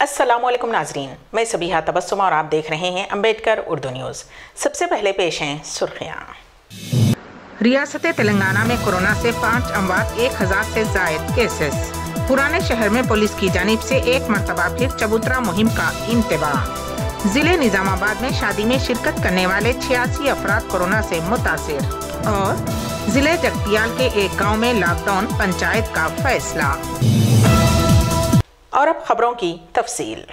अस्सलाम वालेकुम नाजरीन, मैं सबीहा तबस्सुम और आप देख रहे हैं अम्बेडकर उर्दू न्यूज़। सबसे पहले पेश हैं सुर्खियाँ। रियासत तेलंगाना में कोरोना से 5 अमवात, 1000 से जायद केसेस। पुराने शहर में पुलिस की जानिब से एक मरतबा फिर चबूतरा मुहिम का इंतबाह। जिले निजामाबाद में शादी में शिरकत करने वाले 86 अफराद कोरोना से मुतासिर। और जिले जगतियाल के एक गांव में लॉकडाउन, पंचायत का फैसला। और अब खबरों की तफसील।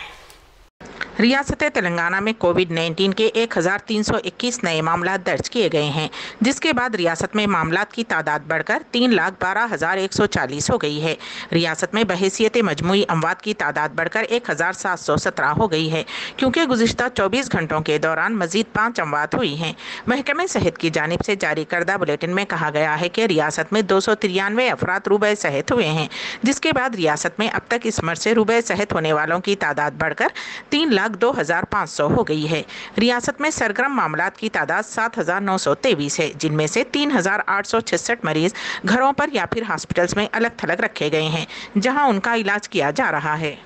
रियासत तेलंगाना में कोविड-19 के 1321 नए मामला दर्ज किए गए हैं, जिसके बाद रियासत में मामलात की तादाद बढ़कर 3,12,140 हो गई है। रियासत में बहैसियत मजमूई अमवात की तादाद बढ़कर 1,717 हो गई है, क्योंकि गुज़िश्ता 24 घंटों के दौरान मजीद 5 अमवात हुई हैं। महकमे सेहत की जानिब से जारी करदा बुलेटिन में कहा गया है कि रियासत में 293 अफराद रूबे सेहत हुए हैं, जिसके बाद रियासत में अब तक इस मर्ज से रूबे सेहत होने वालों की तादाद बढ़कर 3,02,500 हो गई है। रियासत में सरगर्म मामलात की तादाद 7,923 है, जिनमें से 3,866 मरीज घरों पर या फिर हॉस्पिटल्स में अलग थलग रखे गए हैं, जहां उनका इलाज किया जा रहा है।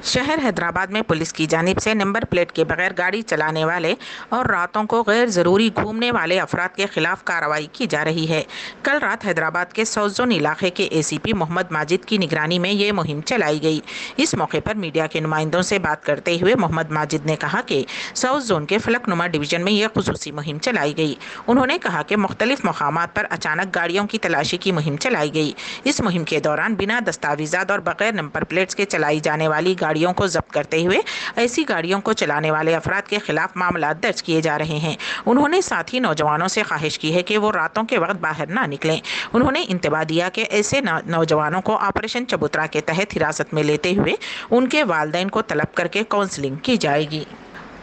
शहर हैदराबाद में पुलिस की जानिब से नंबर प्लेट के बगैर गाड़ी चलाने वाले और रातों को गैर ज़रूरी घूमने वाले अफराद के खिलाफ कार्रवाई की जा रही है। कल रात हैदराबाद के साउथ जोन इलाके के ACP मोहम्मद माजिद की निगरानी में ये मुहिम चलाई गई। इस मौके पर मीडिया के नुमाइंदों से बात करते हुए मोहम्मद माजिद ने कहा कि साउथ जोन के फलकनुमा डिवीजन में यह खुसूसी मुहिम चलाई गई। उन्होंने कहा कि मुख्तलिफ मकामात पर अचानक गाड़ियों की तलाशी की मुहिम चलाई गई। इस मुहिम के दौरान बिना दस्तावेजात और बगैर नंबर प्लेट्स के चलाई जाने वाली गाड़ियों को जब्त करते हुए ऐसी गाड़ियों को चलाने वाले अफराद के खिलाफ मामला दर्ज किए जा रहे हैं। उन्होंने साथ ही नौजवानों से ख्वाहिश की है कि वो रातों के वक्त बाहर ना निकलें। उन्होंने इंतबाह दिया कि ऐसे नौजवानों को ऑपरेशन चबूतरा के तहत हिरासत में लेते हुए उनके वालिदैन को तलब करके काउंसलिंग की जाएगी।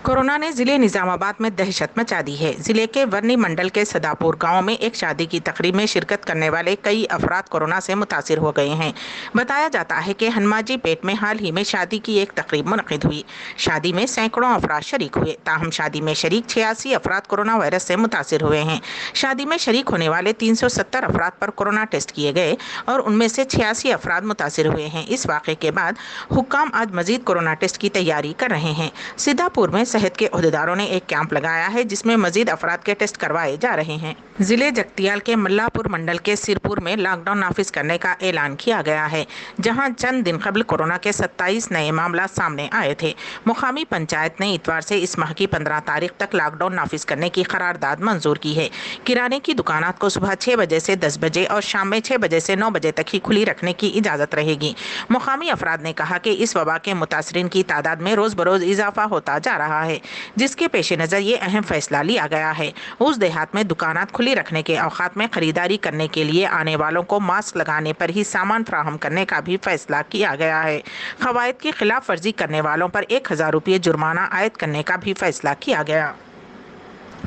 कोरोना ने जिले निजामाबाद में दहशत मचा दी है। जिले के वर्नी मंडल के सदापुर गांव में एक शादी की तकरीब में शिरकत करने वाले कई अफराद कोरोना से मुतासिर हो गए हैं। बताया जाता है कि हनुमाजी पेट में हाल ही में शादी की एक तकरीब मुनक़िद हुई। शादी में सैकड़ों अफराद शरीक हुए, ताहम शादी में शरीक 86 अफराद कोरोना वायरस से मुतासिर हुए हैं। शादी में शरीक होने वाले 370 अफराद पर कोरोना टेस्ट किए गए और उनमें से 86 अफराद मुतासिर हुए हैं। इस वाक़े के बाद हुक्काम आज मजीद कोरोना टेस्ट की तैयारी कर रहे हैं। सीतापुर में सेहत के अहदेदारों ने एक कैंप लगाया है, जिसमें मजीद अफराद के टेस्ट करवाए जा रहे हैं। जिले जगतियाल के मल्लापुर मंडल के सिरपुर में लॉकडाउन नाफिज करने का ऐलान किया गया है, जहां चंद दिन कबल कोरोना के 27 नए मामला सामने आए थे। मुकामी पंचायत ने इतवार से इस माह की 15 तारीख तक लॉकडाउन नाफिज करने की करारदाद मंजूर की है। किराने की दुकानात को सुबह 6 बजे से 10 बजे और शाम में 6 बजे से 9 बजे तक ही खुली रखने की इजाज़त रहेगी। मुकामी अफराद ने कहा कि इस वबा के मुतासरीन की तादाद में रोज़ बरोज़ इजाफा होता जा रहा है, जिसके पेश नज़र ये अहम फैसला लिया गया है। उस देहात में दुकानात खुली रखने के औकात में खरीदारी करने के लिए आने वालों को मास्क लगाने पर ही सामान फराहम करने का भी फैसला किया गया है। क़वायद की खिलाफ वर्जी करने वालों पर 1,000 रुपये जुर्माना आयद करने का भी फैसला किया गया।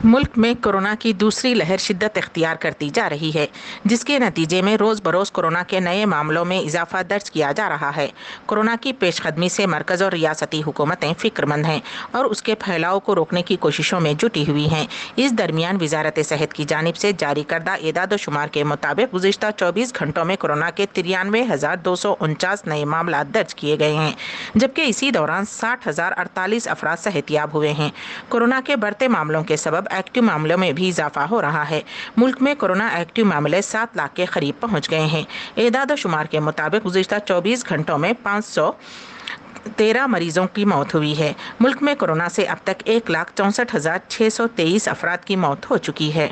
मुल्क में कोरोना की दूसरी लहर शिद्दत इख्तियार करती जा रही है, जिसके नतीजे में रोज़ बरोज़ कोरोना के नए मामलों में इजाफा दर्ज किया जा रहा है। कोरोना की पेशकदमी से मरकज़ और रियासती हुकूमतें फ़िक्रमंद हैं और उसके फैलाव को रोकने की कोशिशों में जुटी हुई हैं। इस दरमियान वज़ारत सेहत की जानिब से जारी करदा एदाद शुमार के मुताबिक गुज़िश्ता 24 घंटों में कोरोना के 93,249 नए मामला दर्ज किए गए हैं, जबकि इसी दौरान 60,048 अफराद सेहतियाब हुए हैं। कोरोना के बढ़ते मामलों के सबब एक्टिव मामलों में भी इजाफा हो रहा है। मुल्क में कोरोना एक्टिव मामले 7 लाख के करीब पहुंच गए हैं। एदाद शुमार के मुताबिक गुज़िश्ता 24 घंटों में 513 मरीजों की मौत हुई है। मुल्क में कोरोना से अब तक 1,64,623 अफराद की मौत हो चुकी है।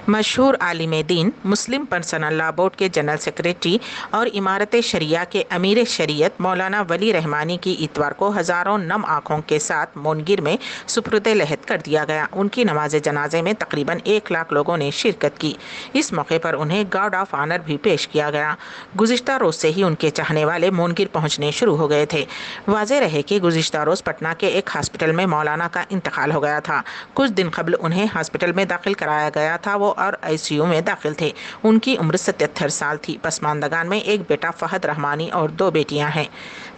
मशहूर आलिम दीन, मुस्लिम पर्सनल लॉ बोर्ड के जनरल सेक्रेटरी और इमारत शरिया के अमीर शरीयत मौलाना वली रहमानी की इतवार को हज़ारों नम आँखों के साथ मोनगिर में सुपुर्दे लहद कर दिया गया। उनकी नमाज जनाजे में तकरीबन 1 लाख लोगों ने शिरकत की। इस मौके पर उन्हें गार्ड ऑफ ऑनर भी पेश किया गया। गुज़िश्ता रोज़ से ही उनके चाहने वाले मोनगिर पहुँचने शुरू हो गए थे। वाज़ेह रहे कि गुज़िश्ता रोज़ पटना के एक हॉस्पिटल में मौलाना का इंतकाल हो गया था। कुछ दिन कबल उन्हें हॉस्पिटल में दाखिल कराया गया था। वो اور ICU میں داخل تھے۔ ان کی عمر 77 سال تھی۔ پسماندگان میں ایک بیٹا فہد رحمانی اور 2 بیٹیاں ہیں۔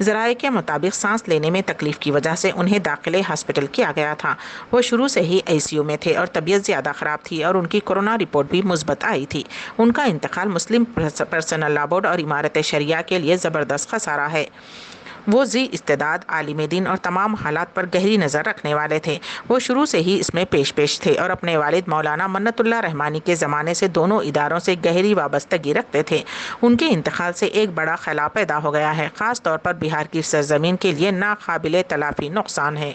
ذرائع کے مطابق سانس لینے میں تکلیف کی وجہ سے انہیں داخل ہسپتال کیا گیا تھا۔ وہ شروع سے ہی ICU میں تھے اور طبیعت زیادہ خراب تھی اور ان کی کورونا رپورٹ بھی مثبت آئی تھی۔ ان کا انتقال مسلم پرسنل لا بورڈ اور امارت شریعہ کے لیے زبردست خسارہ ہے۔ وہ ذی استعداد عالم دین اور تمام حالات پر گہری نظر رکھنے والے تھے۔ وہ شروع سے ہی اس میں پیش تھے اور اپنے والد مولانا منت اللہ رحمانی کے زمانے سے دونوں اداروں سے گہری وابستگی رکھتے تھے۔ ان کے انتقال سے ایک بڑا خلا پیدا ہو گیا ہے، خاص طور پر بہار کی سرزمین کے لیے ناقابل تلافی نقصان ہے۔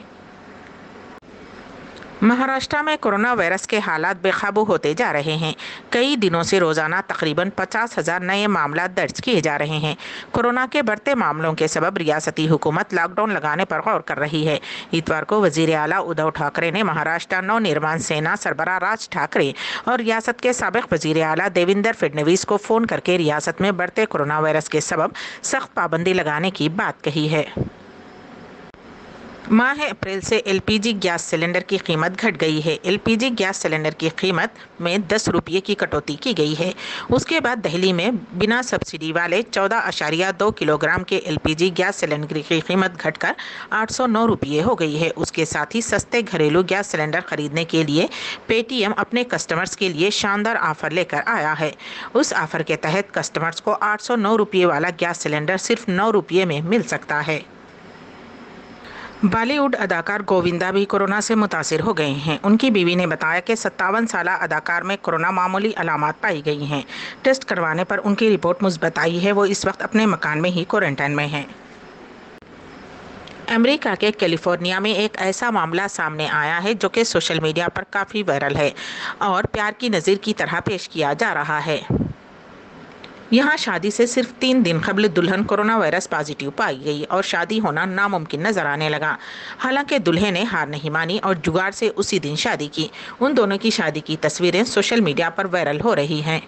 مہاراشٹر میں کورونا وائرس کے حالات بے قابو ہوتے جا رہے ہیں۔ کئی دنوں سے روزانہ تقریباً 50,000 نئے معاملات درج کیے جا رہے ہیں۔ کورونا کے بڑھتے معاملوں کے سبب ریاستی حکومت لاک ڈاؤن لگانے پر غور کر رہی ہے۔ اتوار کو وزیر اعلیٰ ادھو ٹھاکرے نے مہاراشٹر نو نرمان سینا سربراہ راج ٹھاکرے اور ریاست کے سابق وزیر اعلیٰ دیویندر فڈنویس کو فون کر کے ریاست میں بڑھتے کورونا وائرس کے سبب سخت پابندی لگانے کی بات کہی ہے۔ ماہ اپریل سے LPG گیس سلنڈر کی قیمت گھٹ گئی ہے۔ LPG گیس سلنڈر کی قیمت میں 10 روپے کی کٹوتی کی گئی ہے۔ اس کے بعد دہلی میں بنا سبسڈی والے 14.2 کلو گرام کے LPG گیس سلنڈر کی قیمت گھٹ کر 809 روپے ہو گئی ہے۔ اس کے ساتھ ہی سستے گھریلو گیس سلنڈر خریدنے کے لیے پے TM اپنے کسٹمرز کے لیے شاندار آفر لے کر آیا ہے۔ اس آفر کے تحت کسٹمرز کو 809 روپے والا گیس سلنڈر صرف 9 روپے میں مل سکتا ہے۔ بالی ووڈ اداکار گووندا بھی کورونا سے متاثر ہو گئے ہیں۔ ان کی بیوی نے بتایا کہ 57 سالہ اداکار میں کورونا معمولی علامات پائی گئی ہیں۔ ٹیسٹ کروانے پر ان کی رپورٹ مثبت آئی ہے۔ وہ اس وقت اپنے مکان میں ہی کوارنٹائن میں ہیں۔ امریکہ کے کیلیفورنیا میں ایک ایسا معاملہ سامنے آیا ہے جو کہ سوشل میڈیا پر کافی وائرل ہے اور پیار کی نظیر کی طرح پیش کیا جا رہا ہے۔ یہاں شادی سے صرف 3 دن قبل دلہن کورونا وائرس پازیٹیو پائی گئی اور شادی ہونا ناممکن نظر آنے لگا۔ حالانکہ دلہے نے ہار نہیں مانی اور جگاڑ سے اسی دن شادی کی۔ ان دونوں کی شادی کی تصویریں سوشل میڈیا پر وائرل ہو رہی ہیں۔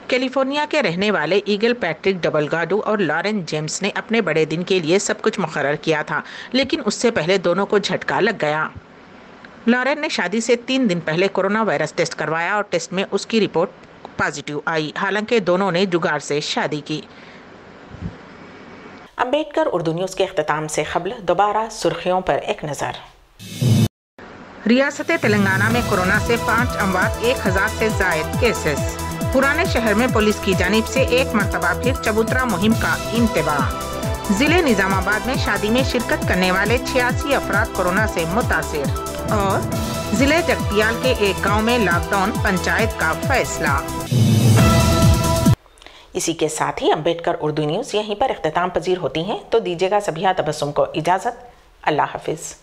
کیلیفورنیا کے رہنے والے ایگل پیٹرک ڈبلگاڈو اور لارن جیمز نے اپنے بڑے دن کے لیے سب کچھ مقرر کیا تھا، لیکن اس سے پہلے دونوں کو جھٹکا لگ گیا۔ لارن نے شادی سے 3 دن پہلے کورونا وائرس ٹیسٹ کروایا اور ٹیسٹ میں اس کی رپورٹ پازیٹیو آئی، حالانکہ دونوں نے جگاڑ سے شادی کی۔ امبیڈکر اردو نیوز کے اختتام سے قبل دوبارہ سرخیوں پر ایک نظر۔ ریاست تلنگانہ میں کورونا سے 5 اموات، 1000 سے زائد کیسز۔ پرانے شہر میں پولیس کی جانب سے ایک مرتبہ پھر چبوترا مہم کا انتباہ۔ ضلع نظام آباد میں شادی میں شرکت کرنے والے 86 افراد کورونا سے متاثر، اور ضلع جگتیال کے ایک گاؤں میں لاک ڈاؤن، پنچایت کا فیصلہ۔ اسی کے ساتھ ہی امبیڈکر اردو نیوز یہیں پر اختتام پذیر ہوتی ہیں، تو دیجیے گا سبیہا تبسم کو اجازت۔ اللہ حافظ۔